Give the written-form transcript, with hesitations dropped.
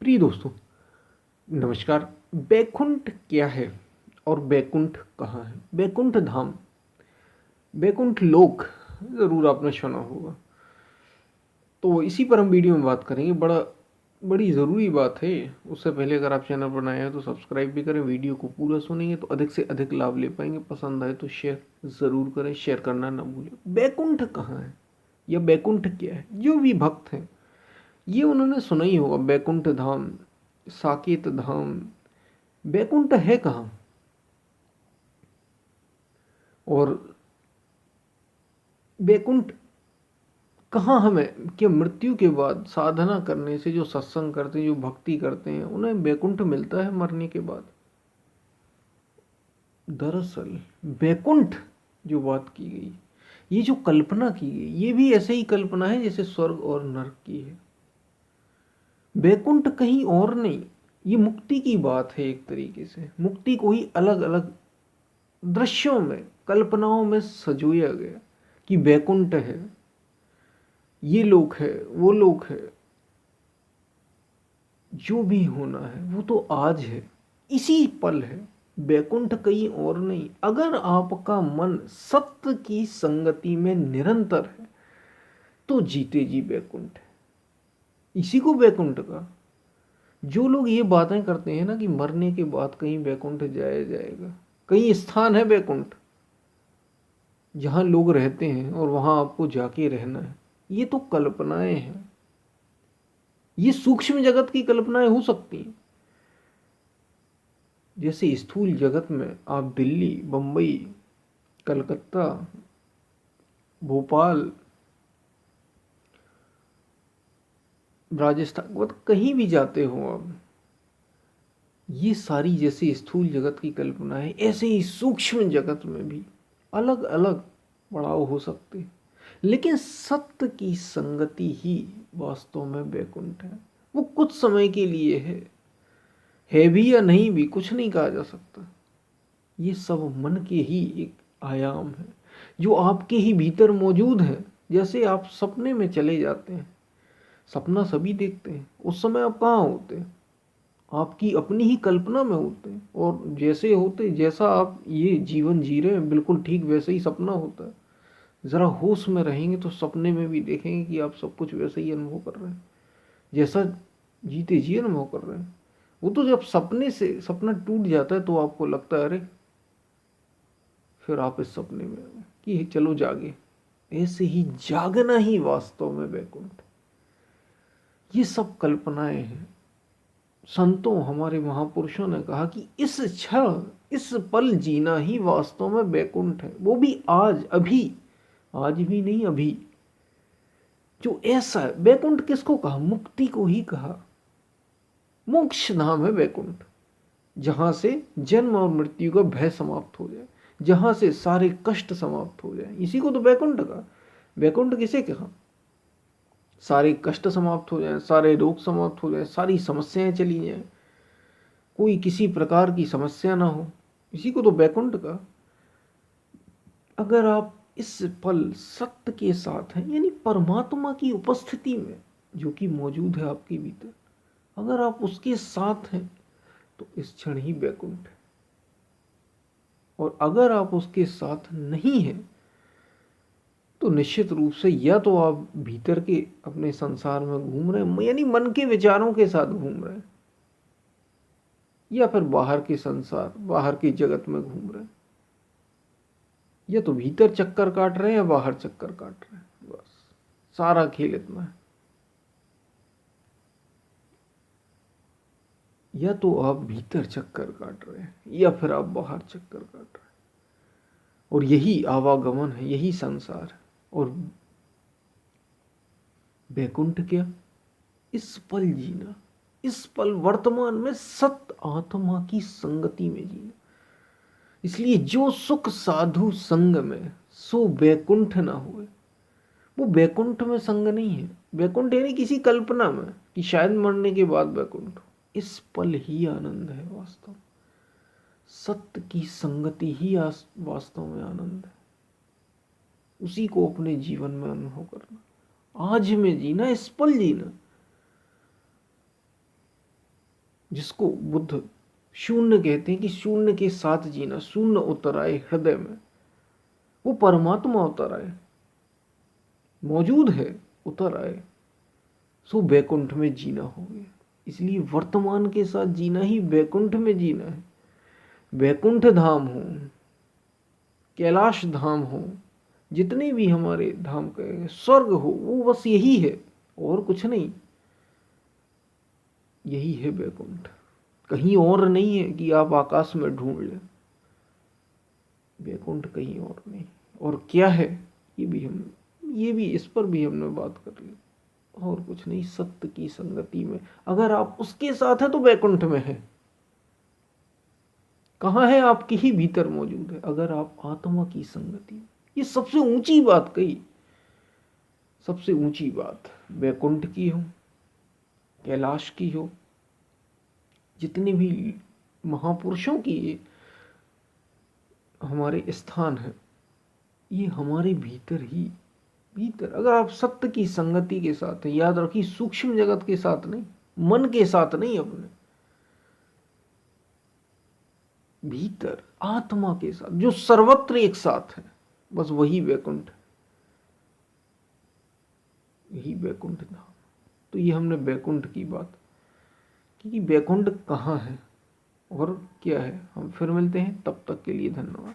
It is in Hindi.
प्रिय दोस्तों, नमस्कार। बैकुंठ क्या है और बैकुंठ कहाँ है? बैकुंठ धाम, बैकुंठ लोक, ज़रूर आपने सुना होगा। तो इसी पर हम वीडियो में बात करेंगे। बड़ी ज़रूरी बात है। उससे पहले अगर आप चैनल पर नए हैं तो सब्सक्राइब भी करें। वीडियो को पूरा सुनेंगे तो अधिक से अधिक लाभ ले पाएंगे। पसंद आए तो शेयर ज़रूर करें, शेयर करना ना भूलें। बैकुंठ कहाँ है या बैकुंठ क्या है? जो भी भक्त हैं ये उन्होंने सुना ही होगा, बैकुंठ धाम, साकेत धाम। बैकुंठ है कहाँ? और बैकुंठ कहाँ हमें, क्या मृत्यु के बाद साधना करने से जो सत्संग करते हैं, जो भक्ति करते हैं, उन्हें बैकुंठ मिलता है मरने के बाद? दरअसल बैकुंठ जो बात की गई, ये जो कल्पना की गई, ये भी ऐसे ही कल्पना है जैसे स्वर्ग और नरक की है। बैकुंठ कहीं और नहीं, ये मुक्ति की बात है। एक तरीके से मुक्ति को ही अलग अलग दृश्यों में, कल्पनाओं में सजोया गया कि बैकुंठ है, ये लोक है, वो लोक है। जो भी होना है वो तो आज है, इसी पल है। बैकुंठ कहीं और नहीं। अगर आपका मन सत्य की संगति में निरंतर है तो जीते जी बैकुंठ है। इसी को बैकुंठ का, जो लोग ये बातें करते हैं ना कि मरने के बाद कहीं बैकुंठ जाया जाएगा, कहीं स्थान है बैकुंठ जहां लोग रहते हैं और वहां आपको जाके रहना है, ये तो कल्पनाएं हैं। ये सूक्ष्म जगत की कल्पनाएं हो सकती हैं। जैसे स्थूल जगत में आप दिल्ली, बम्बई, कलकत्ता, भोपाल, राजस्थान, मतलब कहीं भी जाते हो आप, ये सारी जैसे स्थूल जगत की कल्पना है, ऐसे ही सूक्ष्म जगत में भी अलग अलग पड़ाव हो सकते हैं। लेकिन सत्य की संगति ही वास्तव में वैकुंठ है। वो कुछ समय के लिए है भी या नहीं भी, कुछ नहीं कहा जा सकता। ये सब मन के ही एक आयाम है जो आपके ही भीतर मौजूद है। जैसे आप सपने में चले जाते हैं, सपना सभी देखते हैं, उस समय आप कहाँ होते हैं? आपकी अपनी ही कल्पना में होते हैं। और जैसे होते, जैसा आप ये जीवन जी रहे हैं बिल्कुल ठीक वैसे ही सपना होता है। ज़रा होश में रहेंगे तो सपने में भी देखेंगे कि आप सब कुछ वैसे ही अनुभव कर रहे हैं जैसा जीते जी अनुभव कर रहे हैं। वो तो जब सपने से सपना टूट जाता है तो आपको लगता है अरे, फिर आप इस सपने में कि चलो जागे। ऐसे ही जागना ही वास्तव में वैकुंठ। ये सब कल्पनाएं हैं। संतों, हमारे महापुरुषों ने कहा कि इस क्षण, इस पल जीना ही वास्तव में बैकुंठ है। वो भी आज, अभी। आज भी नहीं, अभी। जो ऐसा है, बैकुंठ किसको कहा? मुक्ति को ही कहा। मोक्ष धाम है बैकुंठ, जहां से जन्म और मृत्यु का भय समाप्त हो जाए, जहां से सारे कष्ट समाप्त हो जाए। इसी को तो बैकुंठ कहा। बैकुंठ किसे कहा? सारे कष्ट समाप्त हो जाए, सारे रोग समाप्त हो जाए, सारी समस्याएं चली जाए, कोई किसी प्रकार की समस्या ना हो। इसी को तो बैकुंठ का। अगर आप इस पल सत्य के साथ हैं, यानी परमात्मा की उपस्थिति में जो कि मौजूद है आपके भीतर, अगर आप उसके साथ हैं तो इस क्षण ही बैकुंठ है। और अगर आप उसके साथ नहीं हैं तो निश्चित रूप से या तो आप भीतर के अपने संसार में घूम रहे हैं, यानी मन के विचारों के साथ घूम रहे हैं, या फिर बाहर के संसार, बाहर की जगत में घूम रहे हैं। या तो भीतर चक्कर काट रहे हैं या बाहर चक्कर काट रहे हैं। बस सारा खेल इतना है। या तो आप भीतर चक्कर काट रहे हैं या फिर आप बाहर चक्कर काट रहे हैं। और यही आवागमन है, यही संसार है। और बैकुंठ क्या? इस पल जीना, इस पल वर्तमान में सत आत्मा की संगति में जीना। इसलिए जो सुख साधु संग में, सो बैकुंठ ना हुए। वो बैकुंठ में संग नहीं है। बैकुंठ यानी किसी कल्पना में कि शायद मरने के बाद बैकुंठ हो। इस पल ही आनंद है वास्तव। सत्य की संगति ही वास्तव में आनंद है। उसी को अपने जीवन में अनुभव करना, आज में जीना, इस पल जीना। जिसको बुद्ध शून्य कहते हैं, कि शून्य के साथ जीना, शून्य उतर आए हृदय में, वो परमात्मा उतर आए, मौजूद है, उतर आए, सो बैकुंठ में जीना हो गया। इसलिए वर्तमान के साथ जीना ही बैकुंठ में जीना है। बैकुंठ धाम हो, कैलाश धाम हो, जितने भी हमारे धाम कहेंगे, स्वर्ग हो, वो बस यही है और कुछ नहीं। यही है बैकुंठ, कहीं और नहीं है कि आप आकाश में ढूंढ लें। बैकुंठ कहीं और नहीं। और क्या है, ये भी इस पर भी हमने बात कर ली। और कुछ नहीं, सत्य की संगति में अगर आप उसके साथ हैं तो बैकुंठ में है। कहाँ है, आपके ही भीतर मौजूद है, अगर आप आत्मा की संगति में। ये सबसे ऊंची बात कही, सबसे ऊंची बात बैकुंठ की हो, कैलाश की हो, जितने भी महापुरुषों की ये हमारे स्थान है, ये हमारे भीतर ही, भीतर। अगर आप सत्य की संगति के साथ हैं, याद रखिए, सूक्ष्म जगत के साथ नहीं, मन के साथ नहीं, अपने भीतर आत्मा के साथ, जो सर्वत्र एक साथ है, बस वही वैकुंठ, यही वैकुंठ धाम। तो ये हमने वैकुंठ की बात, कि वैकुंठ कहाँ है और क्या है। हम फिर मिलते हैं, तब तक के लिए धन्यवाद।